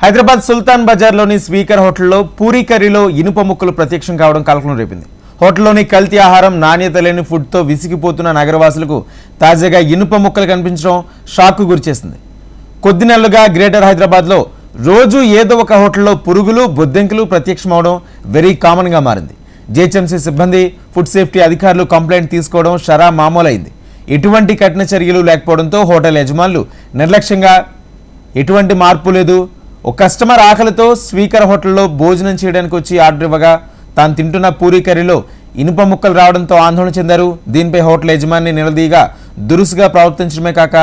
హైదరాబాద్ సుల్తాన్ బజార్లోని speaker హోటల్లో పూరీ కర్రీలో ఇనుప ముక్కలు ప్రత్యక్షం కావడం కలకలం రేపింది. హోటల్లోని కల్తీ ఆహారం, నాణ్యత లేని ఫుడ్తో విసిగిపోతున్న నగరవాసులకు తాజాగా ఇనుప ముక్కలు కనిపించడం షాక్కు గురిచేసింది. కొద్ది నెలలుగా గ్రేటర్ హైదరాబాద్లో రోజు ఏదో ఒక హోటల్లో పురుగులు, బొద్దింకలు ప్రత్యక్షమవడం వెరీ కామన్గా మారింది. జీహెచ్ఎంసీ సిబ్బంది, ఫుడ్ సేఫ్టీ అధికారులు కంప్లైంట్ తీసుకోవడం షరా మామూలైంది. ఎటువంటి కఠిన చర్యలు లేకపోవడంతో హోటల్ యజమానులు నిర్లక్ష్యంగా ఎటువంటి మార్పు లేదు. ఒక కస్టమర్ ఆకలితో స్పీకర్ హోటల్లో భోజనం చేయడానికి వచ్చి ఆర్డర్ ఇవ్వగా తాను తింటున్న పూరీ కర్రీలో ఇనుప ముక్కలు రావడంతో ఆందోళన చెందారు. దీనిపై హోటల్ యజమాని నిలదీగా దురుసుగా ప్రవర్తించడమే కాక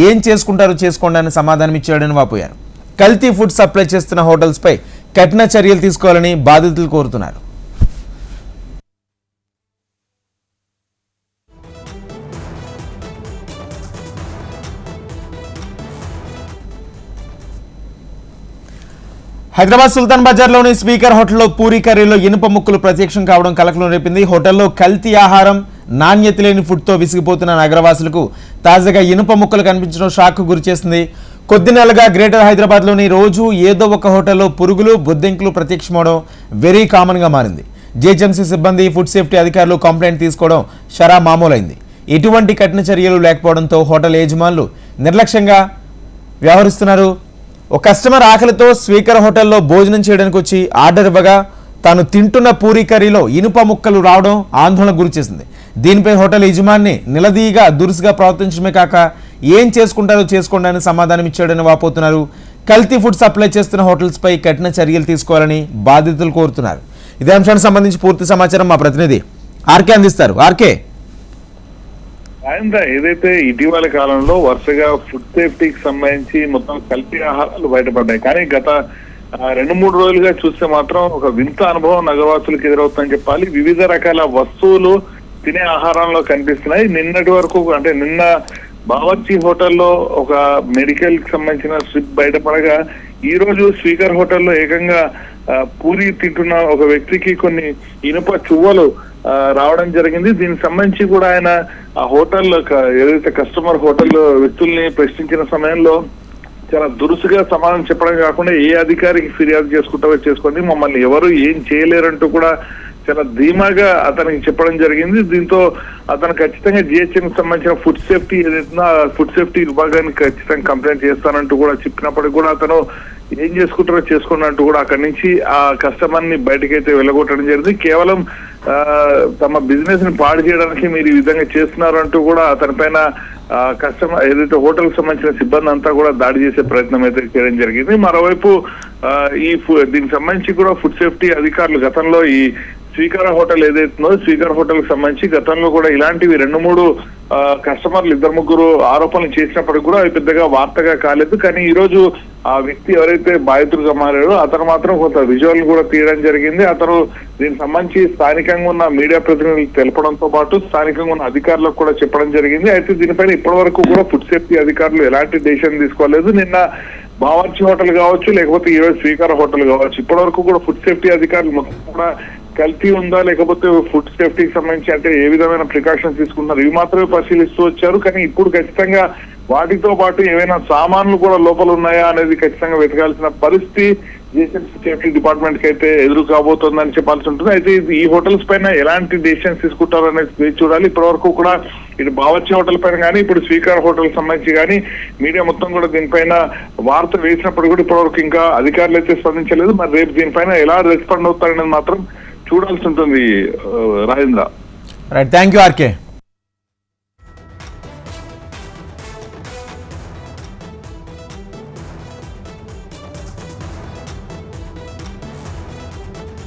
ఏం చేసుకుంటారో చేసుకోండి అని సమాధానం ఇచ్చాడని వాపోయారు. కల్తీ ఫుడ్ సప్లై చేస్తున్న హోటల్స్పై కఠిన చర్యలు తీసుకోవాలని బాధితులు కోరుతున్నారు. హైదరాబాద్ సుల్తాన్ బజార్లోని స్పీకర్ హోటల్లో పూరీ కర్రీలో ఇనుప ముక్కలు ప్రత్యక్షం కావడం కలకలం రేపింది. హోటల్లో కల్తీ ఆహారం, నాణ్యత లేని ఫుడ్తో విసిగిపోతున్న నగరవాసులకు తాజాగా ఇనుప ముక్కలు కనిపించడం షాక్కు గురిచేసింది. కొద్ది నెలలుగా గ్రేటర్ హైదరాబాద్లోని రోజు ఏదో ఒక హోటల్లో పురుగులు, బొద్దింకలు ప్రత్యక్షమవడం వెరీ కామన్గా మారింది. జీహెచ్ఎంసీ సిబ్బంది, ఫుడ్ సేఫ్టీ అధికారులు కంప్లైంట్ తీసుకోవడం షరా మామూలైంది. ఎటువంటి కఠిన చర్యలు లేకపోవడంతో హోటల్ యజమానులు నిర్లక్ష్యంగా వ్యవహరిస్తున్నారు. ఒక కస్టమర్ ఆకలితో స్పీకర్ హోటల్లో భోజనం చేయడానికి వచ్చి ఆర్డర్ ఇవ్వగా తాను తింటున్న పూరీ కర్రీలో ఇనుప ముక్కలు రావడం ఆందోళనకు గురిచేసింది. దీనిపై హోటల్ యజమాని నిలదీగా దురుసుగా ప్రవర్తించడమే కాక ఏం చేసుకుంటారో చేసుకోండి అని సమాధానం ఇచ్చాడని వాపోతున్నారు. కల్తీ ఫుడ్ సప్లై చేస్తున్న హోటల్స్పై కఠిన చర్యలు తీసుకోవాలని బాధితులు కోరుతున్నారు. ఇదే అంశానికి సంబంధించి పూర్తి సమాచారం మా ప్రతినిధి ఆర్కే అందిస్తారు. ఆర్కే, ఏదైతే ఇటీవల కాలంలో వరుసగా ఫుడ్ సేఫ్టీకి సంబంధించి మొత్తం కల్తీ ఆహారాలు బయటపడ్డాయి, కానీ గత 2-3 రోజులుగా చూస్తే మాత్రం ఒక వింత అనుభవం నగరవాసులకు ఎదురవుతుందని చెప్పాలి. వివిధ రకాల వస్తువులు తినే ఆహారంలో కనిపిస్తున్నాయి. నిన్నటి వరకు అంటే నిన్న బావర్చి హోటల్లో ఒక మెడికల్ కి సంబంధించిన స్లిప్ బయటపడగా ఈ రోజు స్పీకర్ హోటల్లో ఏకంగా పూరి తింటున్న ఒక వ్యక్తికి కొన్ని ఇనుప చువ్వలు రావడం జరిగింది. దీనికి సంబంధించి కూడా ఆయన ఆ హోటల్ ఏదైతే కస్టమర్ హోటల్ వ్యక్తుల్ని ప్రశ్నించిన సమయంలో చాలా దురుసుగా సమాధానం చెప్పడం కాకుండా ఏ అధికారికి ఫిర్యాదు చేసుకుంటారో చేసుకోండి, మమ్మల్ని ఎవరు ఏం చేయలేరంటూ కూడా చాలా ధీమాగా అతనికి చెప్పడం జరిగింది. దీంతో అతను ఖచ్చితంగా జిహెచ్ఎం సంబంధించిన ఫుడ్ సేఫ్టీ ఏదైతుందో ఆ ఫుడ్ సేఫ్టీ విభాగానికి ఖచ్చితంగా కంప్లైంట్ చేస్తానంటూ కూడా చెప్పినప్పటికీ కూడా అతను ఏం చేసుకుంటారో చేసుకోండి అంటూ కూడా అక్కడి నుంచి ఆ కస్టమర్ ని బయటకైతే వెళ్ళగొట్టడం జరిగింది. కేవలం తమ బిజినెస్ ని పాడు చేయడానికి మీరు ఈ విధంగా చేస్తున్నారు అంటూ కూడా అతని పైన కస్టమర్ ఏదైతే హోటల్ సంబంధించిన సిబ్బంది అంతా కూడా దాడి చేసే ప్రయత్నం అయితే చేయడం జరిగింది. మరోవైపు దీనికి సంబంధించి కూడా ఫుడ్ సేఫ్టీ అధికారులు గతంలో ఈ స్పీకర్ హోటల్ ఏదైతుందో స్పీకర్ హోటల్ కి సంబంధించి గతంలో కూడా ఇలాంటివి 2-3 కస్టమర్లు 2-3 ఆరోపణలు చేసినప్పటికీ కూడా అవి పెద్దగా వార్తగా కాలేదు. కానీ ఈ రోజు ఆ వ్యక్తి ఎవరైతే బాధితులుగా మారాడో అతను మాత్రం కొంత విజువల్ కూడా తీయడం జరిగింది. అతను దీనికి సంబంధించి స్థానికంగా ఉన్న మీడియా ప్రతినిధులకు తెలపడంతో పాటు స్థానికంగా ఉన్న అధికారులకు కూడా చెప్పడం జరిగింది. అయితే దీనిపైన ఇప్పటి వరకు కూడా ఫుడ్ సేఫ్టీ అధికారులు ఎలాంటి డెసిషన్ తీసుకోలేదు. నిన్న బావర్చి హోటల్ కావచ్చు, లేకపోతే ఈ రోజు స్పీకర్ హోటల్ కావచ్చు, ఇప్పటి వరకు కూడా ఫుడ్ సేఫ్టీ అధికారులు మొత్తం కూడా కల్తీ ఉందా లేకపోతే ఫుడ్ సేఫ్టీకి సంబంధించి అంటే ఏ విధమైన ప్రికాషన్స్ తీసుకున్నారు ఇవి మాత్రమే పరిశీలిస్తూ వచ్చారు. కానీ ఇప్పుడు ఖచ్చితంగా వాటితో పాటు ఏవైనా సామాన్లు కూడా లోపల ఉన్నాయా అనేది ఖచ్చితంగా వెతకాల్సిన పరిస్థితి జిహెచ్ఎంసీ సేఫ్టీ డిపార్ట్మెంట్ కి అయితే ఎదురు కాబోతోందని చెప్పాల్సి ఉంటుంది. అయితే ఈ హోటల్స్ పైన ఎలాంటి డెసిషన్స్ తీసుకుంటారు అనేది చూడాలి. ఇప్పటి వరకు కూడా ఇటు బావర్చి హోటల్ పైన కానీ ఇప్పుడు స్పీకర్ హోటల్ సంబంధించి కానీ మీడియా మొత్తం కూడా దీనిపైన వార్త వేసినప్పుడు కూడా ఇప్పటివరకు ఇంకా అధికారులు అయితే స్పందించలేదు. మరి రేపు దీనిపైన ఎలా రెస్పాండ్ అవుతారనేది మాత్రం చూడాల్సి ఉంటుంది. Rajendra, right, thank you RK.